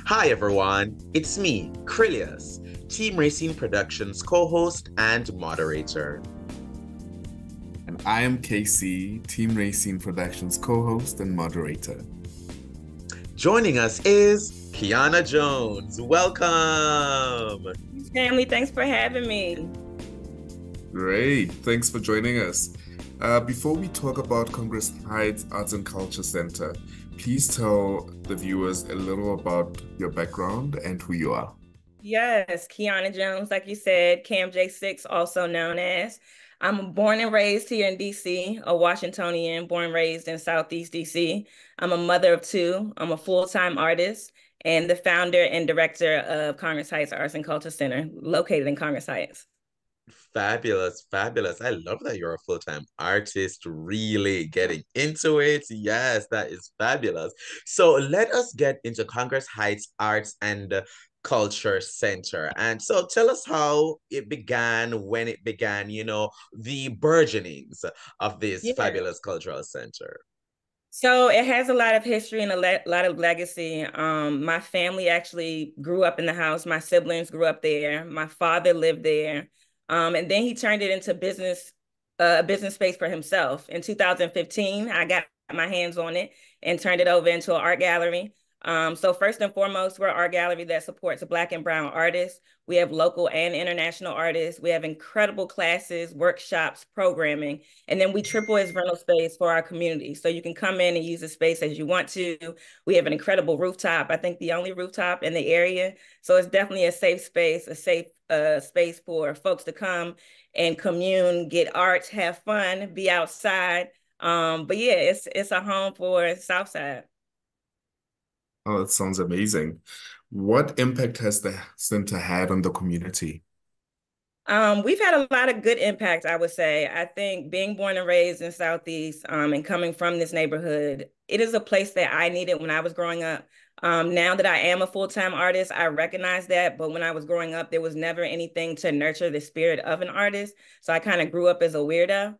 Hi everyone, it's me, Krylios, Team Rayceen Productions co-host and moderator. And I am Kaecy, Team Rayceen Productions co-host and moderator. Joining us is Keyonna Jones. Welcome! Family, thanks for having me. Great, thanks for joining us. Before we talk about Congress Heights Arts and Culture Center, please tell the viewers a little about your background and who you are. Yes, Keyonna Jones, like you said, Cam J6, also known as. I'm born and raised here in DC, a Washingtonian, born and raised in Southeast DC. I'm a mother of two. I'm a full-time artist and the founder and director of Congress Heights Arts and Culture Center, located in Congress Heights. Fabulous, fabulous. I love that you're a full-time artist, really getting into it. Yes, that is fabulous. So let us get into Congress Heights Arts and Culture Center. And so tell us how it began, when it began, the burgeonings of this Yeah. fabulous cultural center. So it has a lot of history and a lot of legacy. My family actually grew up in the house. My siblings grew up there. My father lived there. And then he turned it into a business space for himself. In 2015, I got my hands on it and turned it over into an art gallery. So first and foremost, we're an art gallery that supports Black and Brown artists. We have local and international artists. We have incredible classes, workshops, programming, and then we triple as rental space for our community. So you can come in and use the space as you want to. We have an incredible rooftop, I think the only rooftop in the area. So it's definitely a safe space, a safe space for folks to come and commune, get art, have fun, be outside. But yeah, it's a home for Southside. Oh, that sounds amazing. What impact has the center had on the community? We've had a lot of good impact, I would say. I think being born and raised in Southeast, and coming from this neighborhood, it is a place that I needed when I was growing up. Now that I am a full-time artist, I recognize that. But when I was growing up, there was never anything to nurture the spirit of an artist. So I kind of grew up as a weirdo.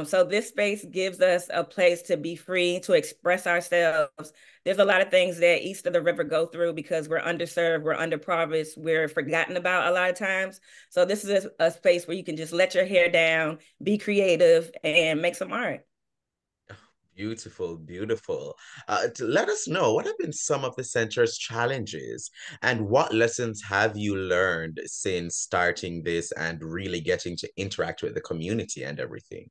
So this space gives us a place to be free, to express ourselves. There's a lot of things that east of the river go through because we're underserved, we're underprivileged, we're forgotten about a lot of times. So this is a space where you can just let your hair down, be creative, and make some art. Beautiful, beautiful. Let us know, what have been some of the center's challenges and what lessons have you learned since starting this and really getting to interact with the community and everything?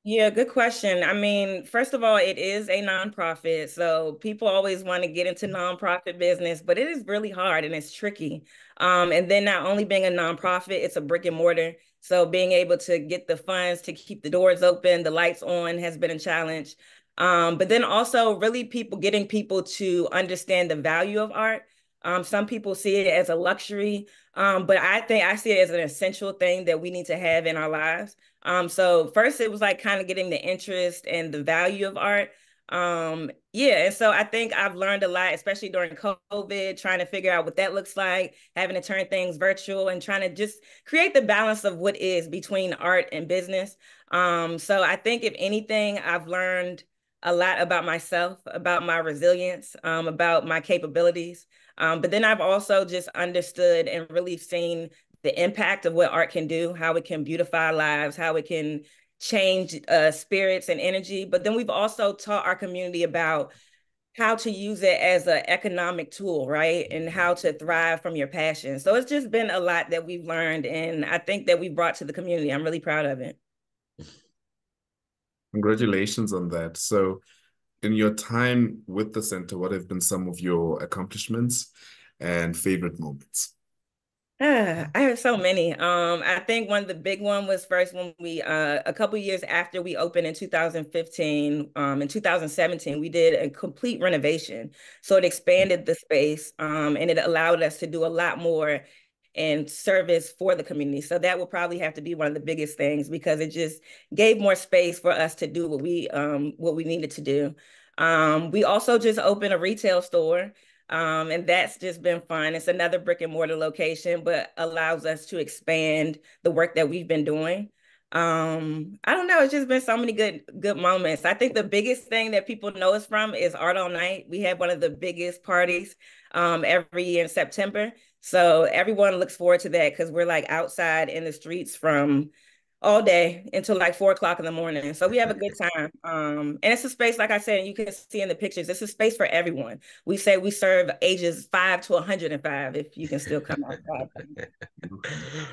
Yeah, good question. I mean, first of all, it is a nonprofit. So people always want to get into nonprofit business, but it is really hard and it's tricky. And then not only being a nonprofit, it's a brick and mortar. So being able to get the funds to keep the doors open, the lights on has been a challenge. But then also really getting people to understand the value of art. Some people see it as a luxury, but I think I see it as an essential thing that we need to have in our lives. So first it was like kind of getting the interest and the value of art. Yeah, and so I think I've learned a lot, especially during COVID, trying to figure out what that looks like, having to turn things virtual and trying to just create the balance of what is between art and business. So I think if anything, I've learned a lot about myself, about my resilience, about my capabilities. But then I've also just understood and really seen the impact of what art can do, how it can beautify lives, how it can change spirits and energy. But then we've also taught our community about how to use it as an economic tool, right? And how to thrive from your passion. So it's just been a lot that we've learned, and I think that we brought to the community. I'm really proud of it. Congratulations on that. So, in your time with the center, what have been some of your accomplishments and favorite moments? I have so many. I think one of the big one was first when we a couple years after we opened in 2015, in 2017, we did a complete renovation. So it expanded the space, and it allowed us to do a lot more in service for the community. So that will probably have to be one of the biggest things because it just gave more space for us to do what we needed to do. We also just opened a retail store. And that's just been fun. It's another brick and mortar location, but allows us to expand the work that we've been doing. I don't know. It's just been so many good moments. I think the biggest thing that people know us from is Art All Night. We have one of the biggest parties every year in September. So everyone looks forward to that because we're like outside in the streets from all day until like 4 o'clock in the morning. So we have a good time. And it's a space, like I said, and you can see in the pictures, it's a space for everyone. We say we serve ages 5 to 105 if you can still come outside.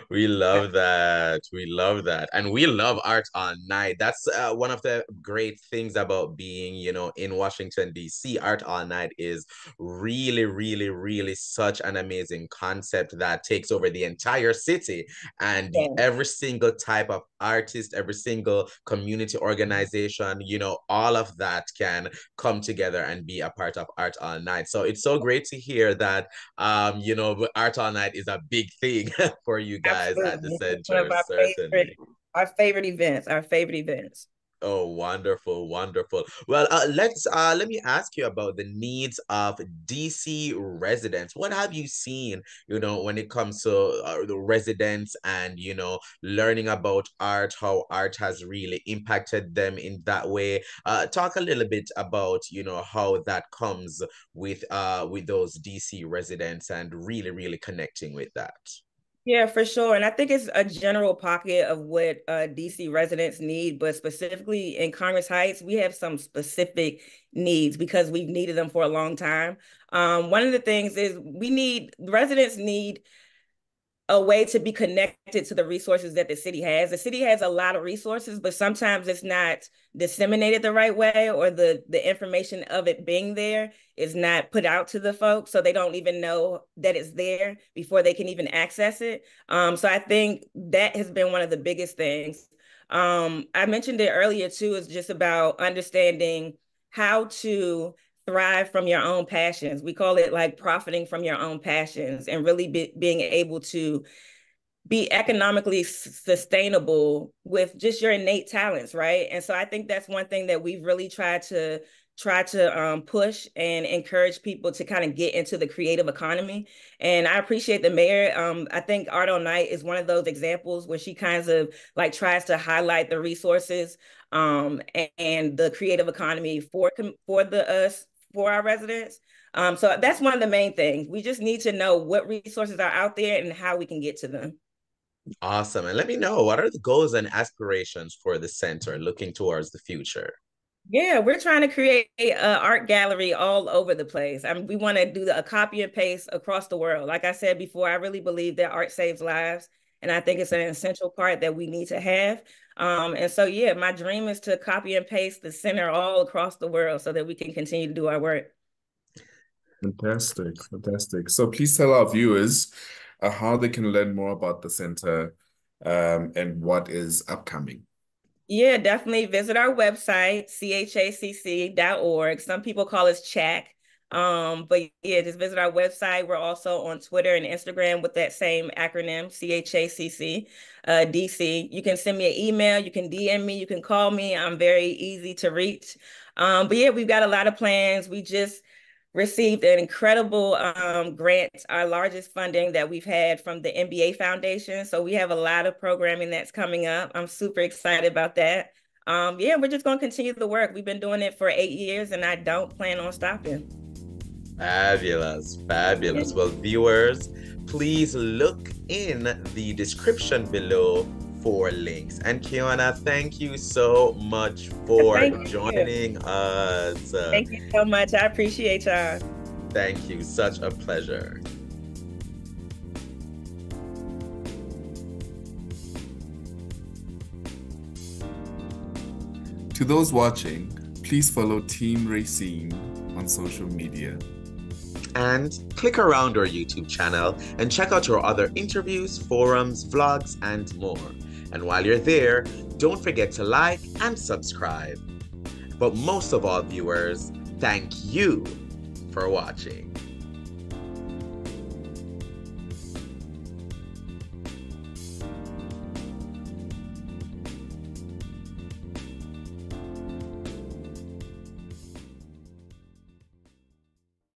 We love that. We love that. And we love art on night. That's one of the great things about being, in Washington, D.C. Art on night is really, really, really such an amazing concept that takes over the entire city. And Yeah, every single type of artist, every single community organization, all of that come together and be a part of Art All Night. So it's so great to hear that Art All Night is a big thing for you guys at the absolutely. It's one center, of certainly. our favorite events, our favorite events. Oh, wonderful, wonderful. Well, let me ask you about the needs of DC residents. What have you seen, when it comes to the residents and, learning about art, how art has really impacted them in that way? Talk a little bit about, how that comes with those DC residents and really, really connecting with that. Yeah, for sure. And I think it's a general pocket of what DC residents need, but specifically in Congress Heights, we have some specific needs because we've needed them for a long time. One of the things is residents need a way to be connected to the resources that the city has. The city has a lot of resources, but sometimes it's not disseminated the right way, or the information of it being there is not put out to the folks, so they don't even know that it's there before they can even access it. So I think that has been one of the biggest things. I mentioned it earlier too, is just about understanding how to thrive from your own passions. We call it like profiting from your own passions, and really being able to be economically sustainable with just your innate talents, right? And so I think that's one thing that we've really tried to push and encourage people to kind of get into the creative economy. And I appreciate the mayor. I think Art on Night is one of those examples where she kind of like tries to highlight the resources and the creative economy for our residents. So that's one of the main things. We just need to know what resources are out there and how we can get to them. Awesome. And let me know, what are the goals and aspirations for the center looking towards the future? Yeah, we're trying to create an art gallery all over the place. I mean, we want to do a copy and paste across the world. Like I said before, I really believe that art saves lives, and I think it's an essential part that we need to have. And so, yeah, my dream is to copy and paste the center all across the world so that we can continue to do our work. Fantastic, fantastic. So please tell our viewers how they can learn more about the center and what is upcoming. Yeah, definitely visit our website, chacc.org. Some people call us CHACC. But yeah, just visit our website. We're also on Twitter and Instagram with that same acronym, CHACC, DC. You can send me an email, you can DM me, you can call me. I'm very easy to reach. But yeah, we've got a lot of plans. We just received an incredible grant, our largest funding that we've had from the NBA Foundation. So we have a lot of programming that's coming up. I'm super excited about that. Yeah, we're just going to continue the work. We've been doing it for 8 years, and I don't plan on stopping. Fabulous, fabulous. Well, viewers, please look in the description below for links. And Keyonna, thank you so much for joining us. Thank you so much. I appreciate y'all. Thank you. Such a pleasure. To those watching, please follow Team Rayceen on social media. And click around our YouTube channel and check out our other interviews, forums, vlogs, and more. And while you're there, don't forget to like and subscribe. But most of all, viewers, thank you for watching.